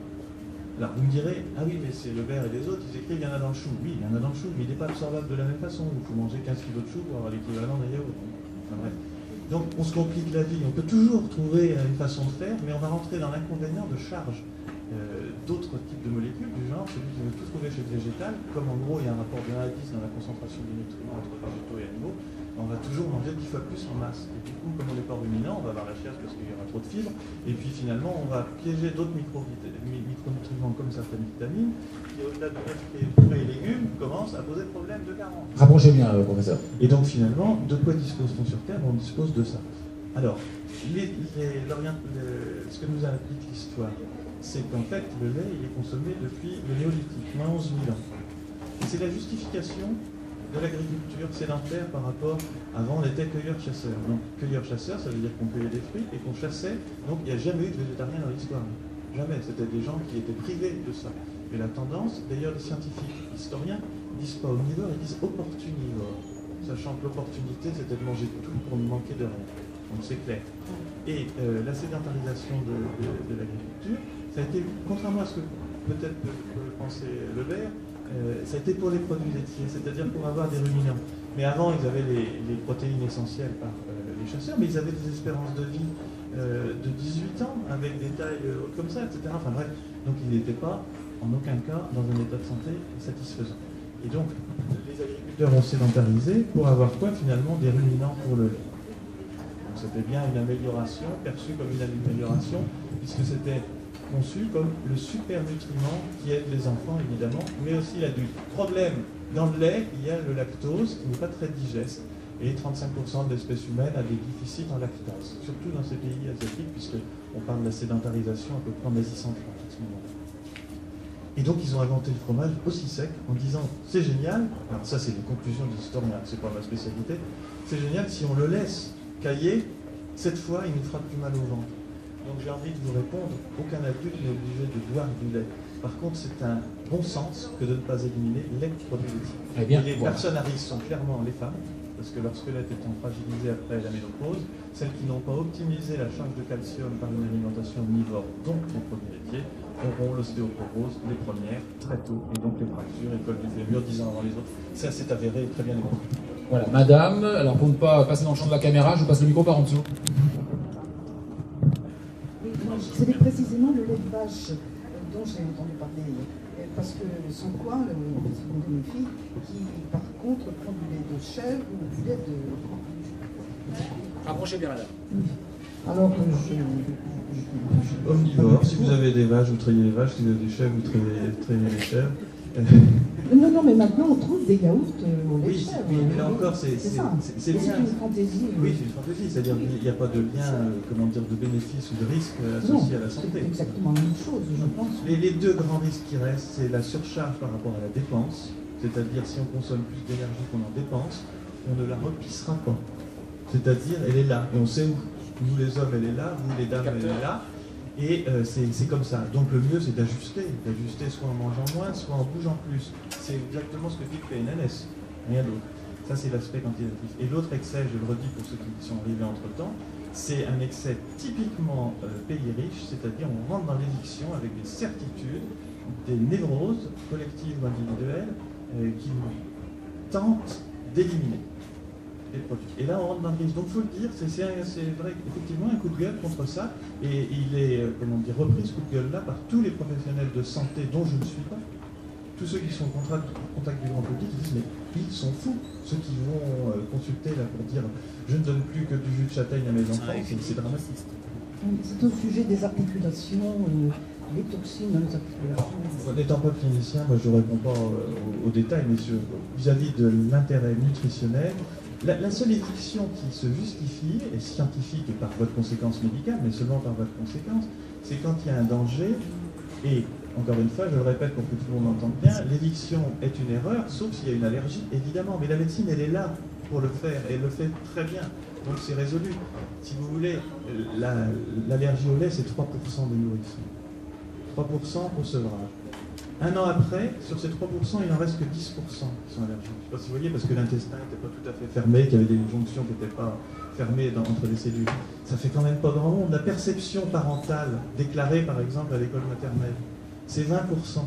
Alors vous me direz, ah oui, mais c'est le verre et les autres, ils écrivent il y en a dans le chou. Oui, il y en a dans le chou, mais il n'est pas absorbable de la même façon. Il faut manger 15 kg de chou pour avoir l'équivalent d'un yaourt. Enfin, bref. Donc on se complique la vie. On peut toujours trouver une façon de faire, mais on va rentrer dans l'inconvénient de charge d'autres types de molécules, du genre celui qui veut tout trouver chez le végétal, comme en gros il y a un rapport de 1 à 10 dans la concentration des nutriments entre végétaux et animaux, on va toujours manger 10 fois plus en masse. Et du coup, comme on n'est pas ruminant, on va avoir la chiasse parce qu'il y aura trop de fibres, et puis finalement on va piéger d'autres micronutriments comme certaines vitamines, qui au-delà de fruits et légumes, commencent à poser problème de carence. Rapprochez bien, professeur. Et donc finalement, de quoi dispose-t-on sur Terre? On dispose de ça. Alors, ce que nous implique l'histoire, c'est qu'en fait, le lait il est consommé depuis le néolithique, moins 11 000 ans. Et c'est la justification de l'agriculture sédentaire par rapport, avant on était cueilleurs-chasseurs. Donc cueilleurs-chasseurs, ça veut dire qu'on cueillait des fruits et qu'on chassait, donc il n'y a jamais eu de végétarien dans l'histoire. Jamais, c'était des gens qui étaient privés de ça. Et la tendance, d'ailleurs les scientifiques historiens disent pas omnivores, ils disent opportunivores, sachant que l'opportunité c'était de manger tout pour ne manquer de rien. Donc c'est clair. Et la sédentarisation de l'agriculture, ça a été, contrairement à ce que peut-être peut penser Lebert, ça a été pour les produits laitiers, c'est-à-dire pour avoir des ruminants. Mais avant, ils avaient les protéines essentielles par les chasseurs, mais ils avaient des espérances de vie de 18 ans, avec des tailles comme ça, etc. Enfin bref, donc ils n'étaient pas, en aucun cas, dans un état de santé satisfaisant. Et donc, les agriculteurs ont sédentarisé pour avoir quoi, finalement, des ruminants pour le lait. Donc c'était bien une amélioration, perçue comme une amélioration, puisque c'était conçu comme le super nutriment qui aide les enfants évidemment, mais aussi l'adulte. Problème, dans le lait, il y a le lactose qui n'est pas très digeste, et 35% de l'espèce humaine a des déficits en lactase, surtout dans ces pays asiatiques, puisqu'on parle de la sédentarisation à peu près en Asie centrale à ce moment-là. Et donc ils ont inventé le fromage aussi sec en disant c'est génial, alors ça c'est les conclusions des historiens, c'est pas ma spécialité, c'est génial si on le laisse cailler, cette fois il nous fera plus mal au ventre. Donc j'ai envie de vous répondre, aucun adulte n'est obligé de boire du lait. Par contre, c'est un bon sens que de ne pas éliminer les produits laitiers. Eh bien, et les personnes à risque sont clairement les femmes, parce que leur squelette étant fragilisé après la ménopause, celles qui n'ont pas optimisé la charge de calcium par une alimentation omnivore, donc les produits laitiers, auront l'ostéoporose les premières, très tôt, et donc les fractures, école du fémur 10 ans avant les autres. Ça s'est avéré très bien démontré. Voilà, madame, alors pour ne pas passer dans le champ de la caméra, je vous passe le micro par en dessous. C'était précisément le lait de vache dont j'ai entendu parler, parce que sans quoi, c'est une de mes filles qui, par contre, prend du lait de chèvre ou du lait de... Rapprochez bien, madame. Alors que omnivore, si vous avez des vaches, vous trayez les vaches, si vous avez des chèvres, vous trayez les chèvres. Non, mais maintenant on trouve des yaourts au lait de chèvre. Oui, mais là encore, c'est bien. C'est une fantaisie. Oui, c'est une fantaisie, c'est-à-dire qu'il n'y a pas de lien, de bénéfice ou de risque associé à la santé. C'est exactement la même chose, je pense. Les deux grands risques qui restent, c'est la surcharge par rapport à la dépense, c'est-à-dire si on consomme plus d'énergie qu'on en dépense, on ne la repissera pas. C'est-à-dire, elle est là, et on sait où. Nous les hommes, elle est là, vous les dames, elle est là. Et c'est comme ça. Donc le mieux, c'est d'ajuster soit en mangeant moins, soit en bougeant plus. C'est exactement ce que dit PNNS, rien d'autre. Ça, c'est l'aspect quantitatif. Et l'autre excès, je le redis pour ceux qui sont arrivés entre-temps, c'est un excès typiquement pays riche, c'est-à-dire on rentre dans l'éviction avec des certitudes, des névroses collectives ou individuelles qui nous tentent d'éliminer les produits. Et là, on rentre dans le risque. Donc, il faut le dire, c'est vrai, effectivement, un coup de gueule contre ça. Et il est, comment dire, repris ce coup de gueule-là par tous les professionnels de santé dont je ne suis pas. Tous ceux qui sont en contact du grand public, ils disent, mais ils sont fous. Ceux qui vont consulter là pour dire, je ne donne plus que du jus de châtaigne à mes enfants, c'est dramatique. C'est au sujet des articulations, les toxines dans les articulations. N'étant pas clinicien, moi je ne réponds pas aux détails, mais vis-à-vis de l'intérêt nutritionnel, la seule éviction qui se justifie, est scientifique et par votre conséquence médicale, mais seulement par votre conséquence, c'est quand il y a un danger, et encore une fois, je le répète pour que tout le monde entende bien, l'éviction est une erreur, sauf s'il y a une allergie, évidemment, mais la médecine, elle est là pour le faire, et elle le fait très bien, donc c'est résolu. Si vous voulez, l'allergie au lait, c'est 3% des nourrissons. 3% au sevrage. Un an après, sur ces 3%, il n'en reste que 10% qui sont allergiques. Je ne sais pas si vous voyez, parce que l'intestin n'était pas tout à fait fermé, qu'il y avait des jonctions qui n'étaient pas fermées entre les cellules. Ça fait quand même pas grand monde. La perception parentale déclarée, par exemple, à l'école maternelle, c'est 20%. Donc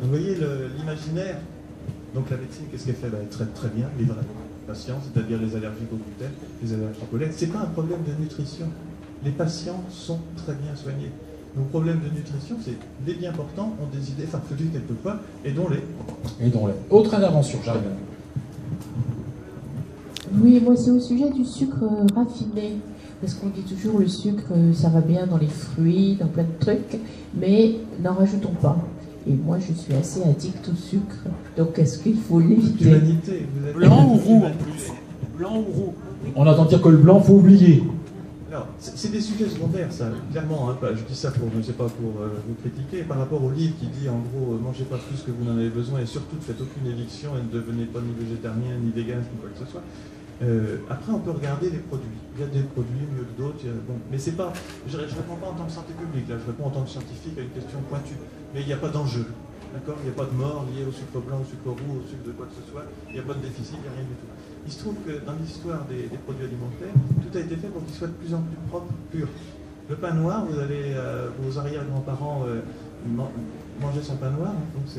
vous voyez l'imaginaire. Donc la médecine, qu'est-ce qu'elle fait? Elle traite très bien les vrais patients, c'est-à-dire les allergiques au gluten, les allergiques au lait. Ce n'est pas un problème de nutrition. Les patients sont très bien soignés. Nos problèmes de nutrition, c'est des bien portants ont des idées farfelues quelquefois, aidons-les. Aidons-les. Autre intervention, j'arrive. Oui, moi c'est au sujet du sucre raffiné. Parce qu'on dit toujours le sucre, ça va bien dans les fruits, dans plein de trucs, mais n'en rajoutons pas. Et moi je suis assez addict au sucre, donc est-ce qu'il faut l'éviter? L'humanité, vous êtes blanc ou roux en plus? Blanc ou roux? On entend dire que le blanc, faut oublier. Alors, c'est des sujets secondaires, ça, clairement. Hein, je dis ça pour, je sais pas, pour vous critiquer. Par rapport au livre qui dit, en gros, mangez pas plus que vous n'en avez besoin et surtout ne faites aucune éviction et ne devenez pas ni végétarien, ni vegan, ni quoi que ce soit. Après, on peut regarder les produits. Il y a des produits mieux que d'autres. Bon, mais c'est pas. Je réponds pas en tant que santé publique, là, je réponds en tant que scientifique à une question pointue. Mais il n'y a pas d'enjeu. D'accord? Il n'y a pas de mort liée au sucre blanc, au sucre roux, au sucre de quoi que ce soit. Il n'y a pas de déficit, il n'y a rien du tout. Il se trouve que dans l'histoire des produits alimentaires, tout a été fait pour qu'ils soient de plus en plus propres, purs. Le pain noir, vous allez, vos arrière-grands-parents mangeaient son pain noir, hein, donc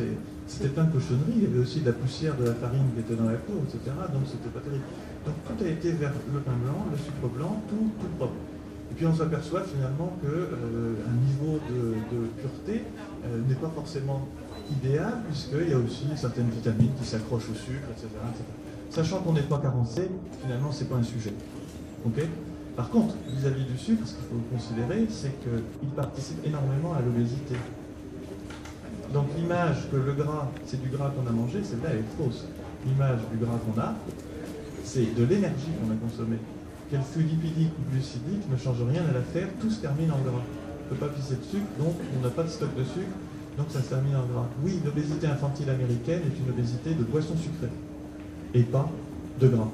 c'était plein de cochonneries. Il y avait aussi de la poussière de la farine qui était dans la peau, etc. Donc c'était pas terrible. Donc tout a été vers le pain blanc, le sucre blanc, tout propre. Et puis on s'aperçoit finalement qu'un niveau de pureté n'est pas forcément idéal, puisqu'il y a aussi certaines vitamines qui s'accrochent au sucre, etc. Sachant qu'on n'est pas carencé, finalement, ce n'est pas un sujet. Okay. Par contre, vis-à-vis du sucre, ce qu'il faut considérer, c'est qu'il participe énormément à l'obésité. Donc l'image que le gras, c'est du gras qu'on a mangé, celle-là est fausse. L'image du gras qu'on a, c'est de l'énergie qu'on a consommée. Qu'elle fût lipidique ou glucidique ne change rien à l'affaire, tout se termine en gras. On ne peut pas pisser de sucre, donc on n'a pas de stock de sucre, donc ça se termine en gras. Oui, l'obésité infantile américaine est une obésité de boissons sucrées, et pas de gras.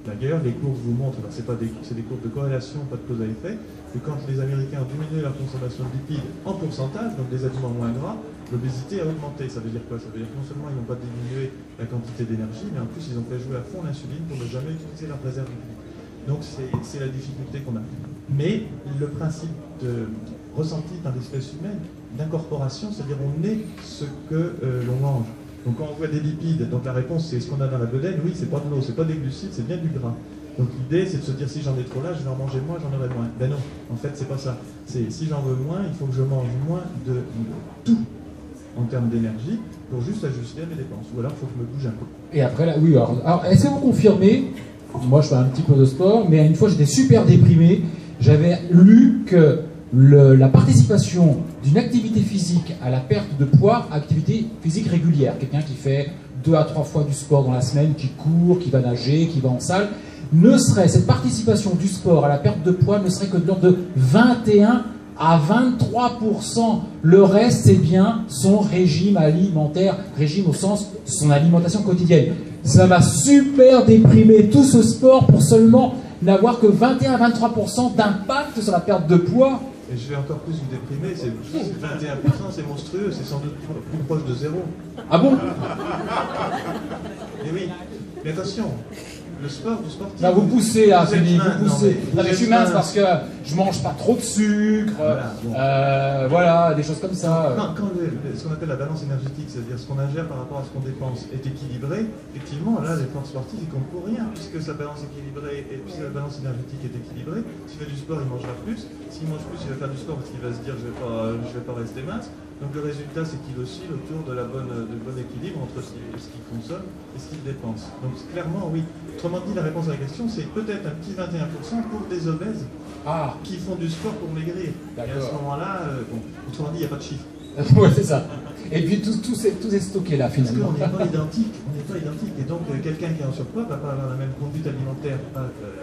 D'ailleurs, les courbes vous montrent, c'est des courbes de corrélation, pas de cause à effet, que quand les Américains ont diminué leur consommation de lipides en pourcentage, donc des aliments moins gras, l'obésité a augmenté. Ça veut dire quoi? Ça veut dire que non seulement ils n'ont pas diminué la quantité d'énergie, mais en plus ils ont fait jouer à fond l'insuline pour ne jamais utiliser leur réserve lipidique. Donc c'est la difficulté qu'on a. Mais le principe ressenti par l'espèce humaine d'incorporation, c'est-à-dire on est ce que l'on mange. Donc quand on voit des lipides, donc la réponse c'est ce qu'on a dans la bedaine, oui, c'est pas de l'eau, c'est pas des glucides, c'est bien du gras. Donc l'idée c'est de se dire si j'en ai trop là, je vais en manger moins, j'en aurai moins. Ben non, en fait c'est pas ça. C'est si j'en veux moins, il faut que je mange moins de tout en termes d'énergie pour juste ajuster mes dépenses. Ou alors il faut que je me bouge un peu. Et après là, oui, alors est-ce que vous confirmez, moi je fais un petit peu de sport, mais une fois j'étais super déprimé, j'avais lu que la participation d'une activité physique à la perte de poids, activité physique régulière, quelqu'un qui fait 2 à 3 fois du sport dans la semaine, qui court, qui va nager, qui va en salle, cette participation du sport à la perte de poids ne serait que de l'ordre de 21 à 23%. Le reste, c'est bien son régime alimentaire, régime au sens de son alimentation quotidienne. Ça m'a super déprimé, tout ce sport pour seulement n'avoir que 21-23% d'impact sur la perte de poids. Et je vais encore plus vous déprimer, c'est 21%, c'est monstrueux, c'est sans doute plus proche de zéro. Ah bon? Mais oui, mais attention, le sport du sportif... Là, vous poussez, là, vous êtes Philippe, mince, vous poussez. non, Mais je suis mince parce que je mange pas trop de sucre, Voilà, bon. voilà, des choses comme ça. Quand ce qu'on appelle la balance énergétique, c'est-à-dire ce qu'on ingère par rapport à ce qu'on dépense, est équilibré, effectivement, là, l'effort sportif, il compte pour rien, puisque sa balance équilibrée, et puisque la balance énergétique est équilibrée. S'il fait du sport, il mangera plus. S'il mange plus, il va faire du sport parce qu'il va se dire, je vais pas rester mince. Donc le résultat, c'est qu'il oscille autour de du bon équilibre entre ce qu'il consomme et ce qu'il dépense. Donc clairement, oui. Autrement dit, la réponse à la question, c'est peut-être un petit 21% pour des obèses qui font du sport pour maigrir. Et à ce moment-là, autrement dit, il n'y a pas de chiffre. Ouais, c'est ça. Et puis tout est stocké là, finalement. Parce qu'on n'est pas identique. Et donc, quelqu'un qui est en surpoids ne va pas avoir la même conduite alimentaire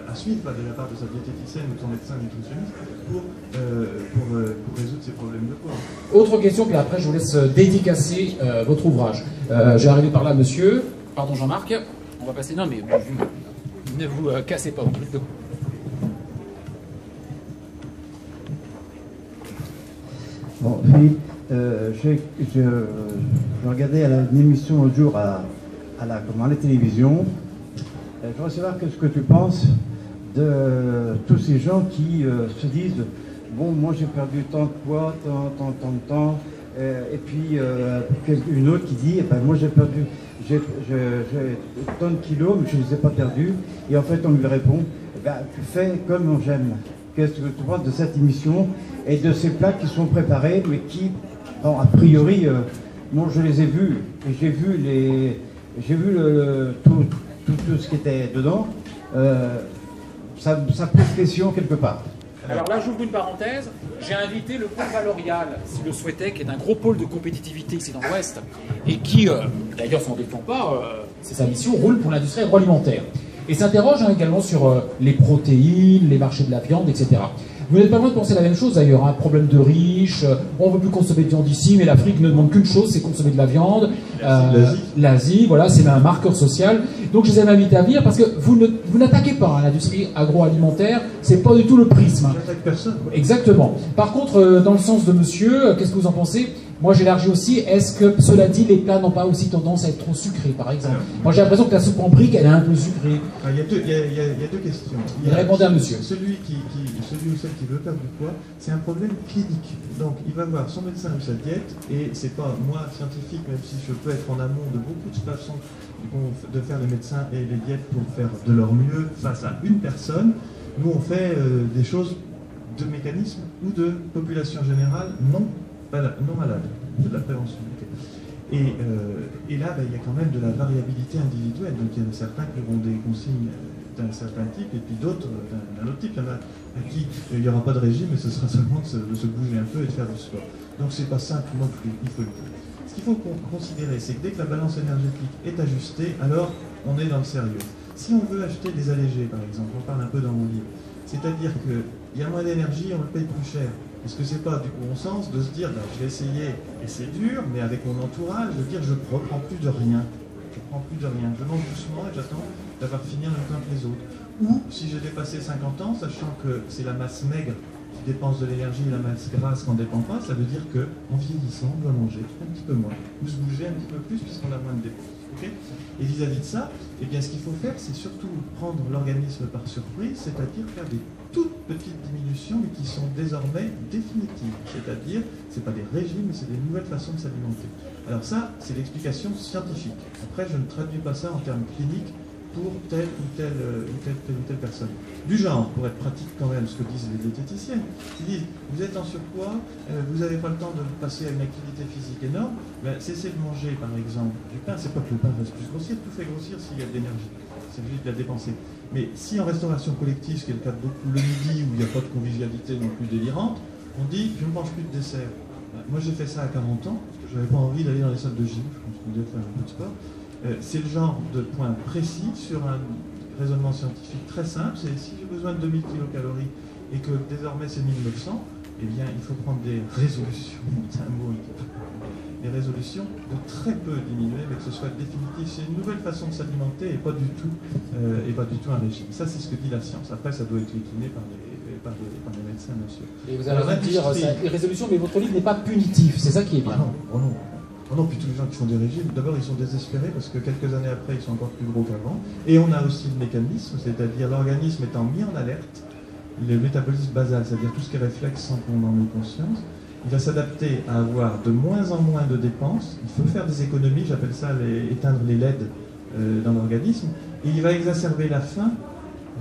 à suivre de la part de sa diététicienne ou de son médecin nutritionniste pour résoudre ses problèmes de poids. Autre question, puis après, je vous laisse dédicacer votre ouvrage. J'ai arrivé par là, monsieur. Pardon, Jean-Marc. On va passer. Non, mais ne vous cassez pas. Bon, Philippe, je regardais une émission l'autre jour à la télévision. Je voudrais savoir ce que tu penses de tous ces gens qui se disent bon, moi j'ai perdu tant de poids, tant de temps, et puis une autre qui dit moi j'ai perdu tant de kilos, mais je ne les ai pas perdus. Et en fait, on lui répond tu fais comme j'aime. Qu'est-ce que tu penses de cette émission et de ces plats qui sont préparés, mais qui, a priori, moi je les ai vus, et j'ai vu tout ce qui était dedans, ça pose question quelque part. Alors là, j'ouvre une parenthèse. J'ai invité le pôle Valorial, s'il le souhaitait, qui est un gros pôle de compétitivité ici dans l'Ouest, et qui, d'ailleurs, s'en défend pas, c'est sa mission, roule pour l'industrie agroalimentaire. Et s'interroge également sur les protéines, les marchés de la viande, etc. Vous n'êtes pas loin de penser la même chose d'ailleurs, un problème de riches, on ne veut plus consommer de viande ici, mais l'Afrique ne demande qu'une chose, c'est consommer de la viande. L'Asie, voilà, c'est un marqueur social. Donc je les ai invités à venir parce que vous n'attaquez pas l'industrie agroalimentaire, c'est pas du tout le prisme. J'attaque personne. Exactement. Par contre, dans le sens de monsieur, qu'est-ce que vous en pensez? Moi j'élargis aussi, est-ce que, cela dit, les plats n'ont pas aussi tendance à être trop sucrés, par exemple? Moi j'ai l'impression que la soupe en brique, elle est un peu sucrée. Il y a deux questions. Répondez à monsieur. Celui ou celle qui veut perdre du poids, c'est un problème clinique. Donc il va voir son médecin ou sa diète, et c'est pas moi, scientifique, même si je peux être en amont de beaucoup de façons de faire les médecins et les diètes pour faire de leur mieux face à une personne. Nous on fait des choses de mécanisme ou de population générale non malade, de la prévention. Et là, il y a quand même de la variabilité individuelle. Donc il y en a certains qui auront des consignes d'un certain type et puis d'autres d'un autre type. Il y en a à qui il n'y aura pas de régime, mais ce sera seulement de se bouger un peu et de faire du sport. Donc c'est pas simple non plus, il faut le dire. Ce qu'il faut considérer, c'est que dès que la balance énergétique est ajustée, alors on est dans le sérieux. Si on veut acheter des allégés, par exemple, on parle un peu dans mon livre, c'est-à-dire qu'il y a moins d'énergie, on le paye plus cher. Est-ce que c'est pas du bon sens de se dire, je vais essayer, et c'est dur, mais avec mon entourage, de dire, je ne reprends plus de rien. Je ne prends plus de rien. Je mange doucement et j'attends d'avoir fini en même temps que les autres. Ou, si j'ai dépassé 50 ans, sachant que c'est la masse maigre qui dépense de l'énergie et la masse grasse qui n'en dépend pas, ça veut dire qu'en vieillissant, on doit manger un petit peu moins, ou se bouger un petit peu plus puisqu'on a moins de dépenses. Okay, et vis-à-vis de ça, eh bien, ce qu'il faut faire, c'est surtout prendre l'organisme par surprise, c'est-à-dire faire des toutes petites diminutions, mais qui sont désormais définitives. C'est-à-dire, ce n'est pas des régimes, mais c'est des nouvelles façons de s'alimenter. Alors ça, c'est l'explication scientifique. Après, je ne traduis pas ça en termes cliniques pour telle ou telle personne. Du genre, pour être pratique quand même, ce que disent les diététiciennes, qui disent, vous êtes en surpoids, vous n'avez pas le temps de passer à une activité physique énorme, cessez de manger par exemple du pain, c'est pas que le pain reste plus grossir, tout fait grossir s'il y a de l'énergie, c'est juste de la dépenser. Mais si en restauration collective, ce qui est le cas de beaucoup le midi, où il n'y a pas de convivialité non plus délirante, on dit, je ne mange plus de dessert. Moi j'ai fait ça à 40 ans, parce que je n'avais pas envie d'aller dans les salles de gym, je pense qu'on devait faire un peu de sport. C'est le genre de point précis sur un raisonnement scientifique très simple, c'est si j'ai besoin de 2000 kcal et que désormais c'est 1900, eh bien, il faut prendre des résolutions, c'est un mot, des résolutions de très peu diminuer, mais que ce soit définitif. C'est une nouvelle façon de s'alimenter et pas du tout un régime. Ça, c'est ce que dit la science. Après, ça doit être décliné par les médecins, bien sûr. Et vous allez dire, les résolutions, mais votre livre n'est pas punitif, c'est ça qui est bien. Oh non. Oh non, puis tous les gens qui font des régimes, d'abord ils sont désespérés parce que quelques années après ils sont encore plus gros qu'avant. Et on a aussi le mécanisme, c'est-à-dire l'organisme étant mis en alerte, le métabolisme basal, c'est-à-dire tout ce qui est réflexe sans qu'on en ait conscience, il va s'adapter à avoir de moins en moins de dépenses. Il faut faire des économies, j'appelle ça éteindre les LED dans l'organisme. Et il va exacerber la faim,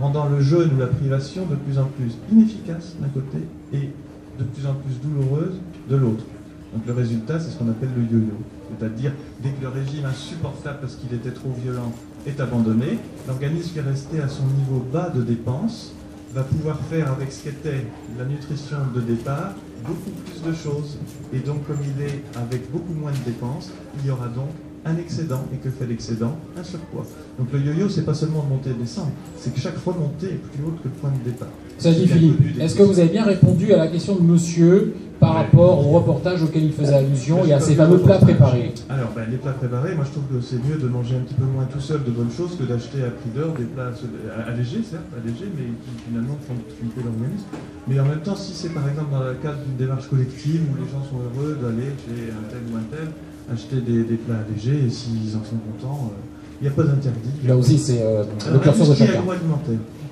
rendant le jeûne ou la privation de plus en plus inefficace d'un côté et de plus en plus douloureuse de l'autre. Donc le résultat, c'est ce qu'on appelle le yo-yo. C'est-à-dire, dès que le régime insupportable parce qu'il était trop violent est abandonné, l'organisme qui est resté à son niveau bas de dépenses va pouvoir faire avec ce qu'était la nutrition de départ beaucoup plus de choses. Et donc, comme il est avec beaucoup moins de dépenses, il y aura donc un excédent. Et que fait l'excédent? Un surpoids. Donc le yo-yo, c'est pas seulement de monter et de descendre, c'est que chaque remontée est plus haute que le point de départ. Ça dit Philippe, est-ce que vous avez bien répondu à la question de monsieur par rapport au reportage auquel il faisait allusion et à ces fameux plats préparés? Alors, les plats préparés, moi je trouve que c'est mieux de manger un petit peu moins tout seul de bonnes choses que d'acheter à prix d'or des plats allégés, certes, allégés, mais qui finalement font flipper l'organisme. Mais en même temps, si c'est par exemple dans le cadre d'une démarche collective où les gens sont heureux d'aller chez un tel ou un tel, acheter des plats allégés, et s'ils en sont contents, il n'y a pas d'interdit. Là aussi, c'est le curseur de chacun.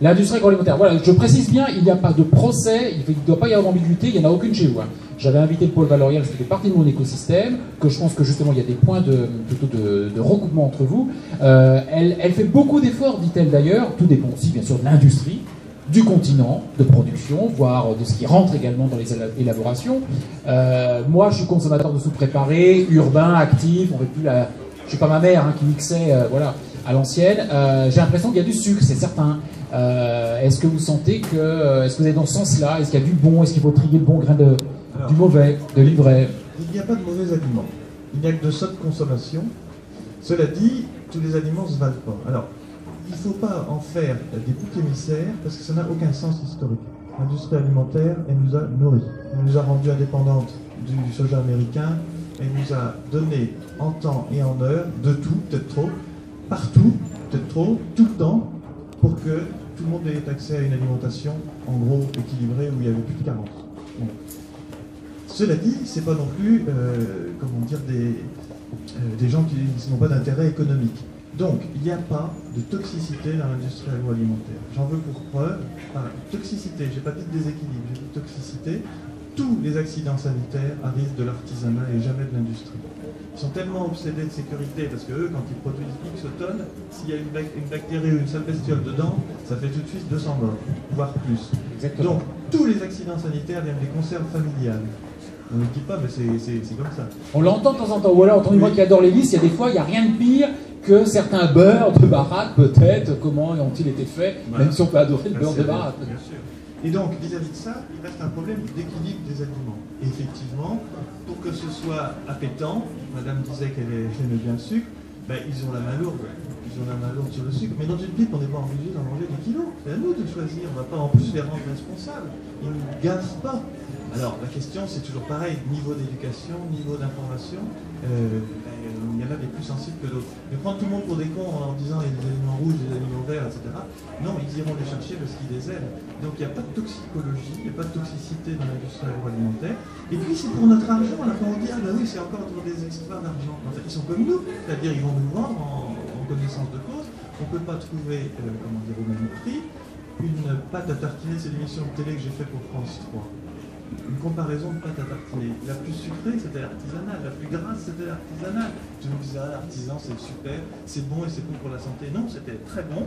L'industrie agroalimentaire. Voilà, je précise bien, il n'y a pas de procès, il ne doit pas y avoir d'ambiguïté, il n'y en a aucune chez vous. J'avais invité le pôle Valorial, ça fait partie de mon écosystème, que je pense que justement il y a des points de recoupement entre vous. Elle fait beaucoup d'efforts, dit-elle d'ailleurs, tout dépend aussi bien sûr de l'industrie, du continent de production, voire de ce qui rentre également dans les élaborations. Moi, je suis consommateur de soupe préparée, urbain, actif, on ne fait plus la... Je ne suis pas ma mère qui mixait voilà, à l'ancienne. J'ai l'impression qu'il y a du sucre, c'est certain. Est-ce que vous sentez que... Est-ce que vous êtes dans ce sens-là? Est-ce qu'il y a du bon? Est-ce qu'il faut trier le bon grain du mauvais, de l'ivraie? Il n'y a pas de mauvais aliments. Il n'y a que de sotte consommation. Cela dit, tous les aliments ne se valent pas. Alors, il ne faut pas en faire des boucs émissaires parce que ça n'a aucun sens historique. L'industrie alimentaire, elle nous a nourris. Elle nous a rendus indépendantes du soja américain. Elle nous a donné en temps et en heure de tout, peut-être trop, partout, peut-être trop, tout le temps, pour que tout le monde ait accès à une alimentation, en gros, équilibrée, où il n'y avait plus de carence. Bon. Cela dit, c'est pas non plus, comment dire, des gens qui n'ont pas d'intérêt économique. Donc, il n'y a pas de toxicité dans l'industrie agroalimentaire. J'en veux pour preuve, toxicité, j'ai pas dit de déséquilibre, j'ai dit toxicité. Tous les accidents sanitaires arrivent de l'artisanat et jamais de l'industrie. Ils sont tellement obsédés de sécurité parce que eux, quand ils produisent X tonnes, s'il y a une bactérie ou une sale bestiole dedans, ça fait tout de suite 200 morts, voire plus. Exactement. Donc, tous les accidents sanitaires viennent des conserves familiales. On ne le dit pas, mais c'est comme ça. On l'entend de temps en temps. Ou alors, entendez-moi qui adore les vis, il y a des fois, il n'y a rien de pire que certains beurres de baraque, peut-être. Comment ont-ils été faits, même si on peut adorer le beurre de baraque. Bien sûr. Et donc, vis-à-vis de ça, il reste un problème d'équilibre des aliments. Et effectivement, pour que ce soit appétant, madame disait qu'elle aimait bien le sucre, ils ont la main lourde. Ils ont la main lourde sur le sucre. Mais dans une pipe, on n'est pas obligé d'en manger des kilos. C'est à nous de choisir. On ne va pas en plus les rendre responsables. Ils ne gaffent pas. Alors, la question, c'est toujours pareil. Niveau d'éducation, niveau d'information, il y en a des plus sensibles que d'autres. Mais prendre tout le monde pour des cons en disant il y a des aliments rouges, des aliments verts, etc. Non, ils iront les chercher parce qu'ils les aiment. Donc il n'y a pas de toxicologie, il n'y a pas de toxicité dans l'industrie agroalimentaire. Et puis c'est pour notre argent. Alors quand on dit, ah ben oui, c'est encore pour des experts d'argent. En fait, ils sont comme nous. C'est-à-dire ils vont nous vendre en connaissance de cause. On ne peut pas trouver, au même prix, une pâte à tartiner. C'est l'émission de télé que j'ai fait pour France 3. Une comparaison de pâte à tartiner. La plus sucrée, c'était l'artisanale. La plus grasse, c'était l'artisanale. Tout le monde disait, ah, l'artisan, c'est super, c'est bon et c'est bon pour la santé. Non, c'était très bon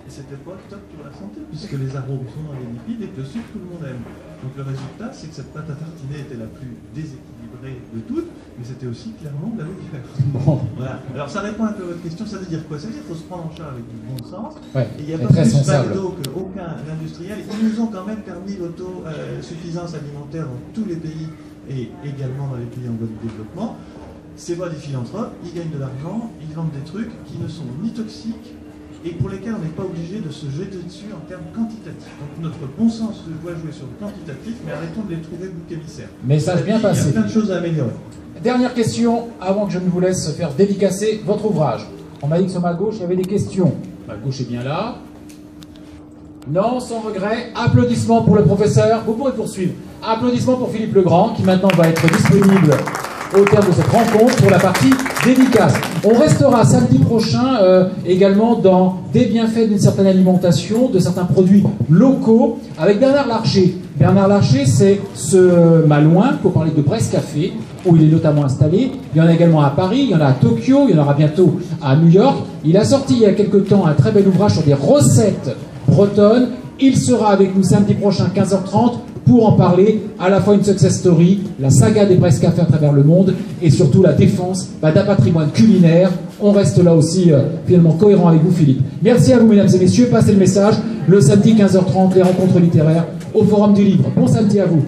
et c'était pas top pour la santé, puisque les arômes sont dans les lipides et que le sucre, tout le monde aime. Donc le résultat, c'est que cette pâte à tartiner était la plus déséquilibrée de toutes, mais c'était aussi clairement de la meilleure. Bon. Voilà. Alors ça répond un peu à votre question, ça veut dire quoi? Ça veut dire qu'il faut se prendre en charge avec du bon sens. Ouais, et il n'y a pas plus baldo qu'aucun industriel. Ils nous ont quand même permis l'autosuffisance alimentaire dans tous les pays et également dans les pays en voie de développement. C'est pas des philanthropes, ils gagnent de l'argent, ils vendent des trucs qui ne sont ni toxiques et pour lesquels on n'est pas obligé de se jeter dessus en termes quantitatifs. Donc notre bon sens doit jouer sur le quantitatif, mais arrêtons de les trouver bouc émissaire. Message bien passé. Il y a plein de choses à améliorer. Dernière question, avant que je ne vous laisse faire dédicacer votre ouvrage. On m'a dit que sur ma gauche, il y avait des questions. Ma gauche est bien là. Non, sans regret. Applaudissements pour le professeur. Vous pourrez poursuivre. Applaudissements pour Philippe Legrand, qui maintenant va être disponible au terme de cette rencontre pour la partie dédicace. On restera samedi prochain également dans des bienfaits d'une certaine alimentation, de certains produits locaux, avec Bernard Larcher. Bernard Larcher, c'est ce Malouin, pour parler de Brest Café, où il est notamment installé. Il y en a également à Paris, il y en a à Tokyo, il y en aura bientôt à New York. Il a sorti il y a quelque temps un très bel ouvrage sur des recettes bretonnes. Il sera avec nous samedi prochain, 15h30, pour en parler, à la fois une success story, la saga des Brest Café à travers le monde, et surtout la défense d'un patrimoine culinaire. On reste là aussi finalement cohérent avec vous, Philippe. Merci à vous, mesdames et messieurs. Passez le message. Le samedi 15h30, les rencontres littéraires au Forum du Livre. Bon samedi à vous.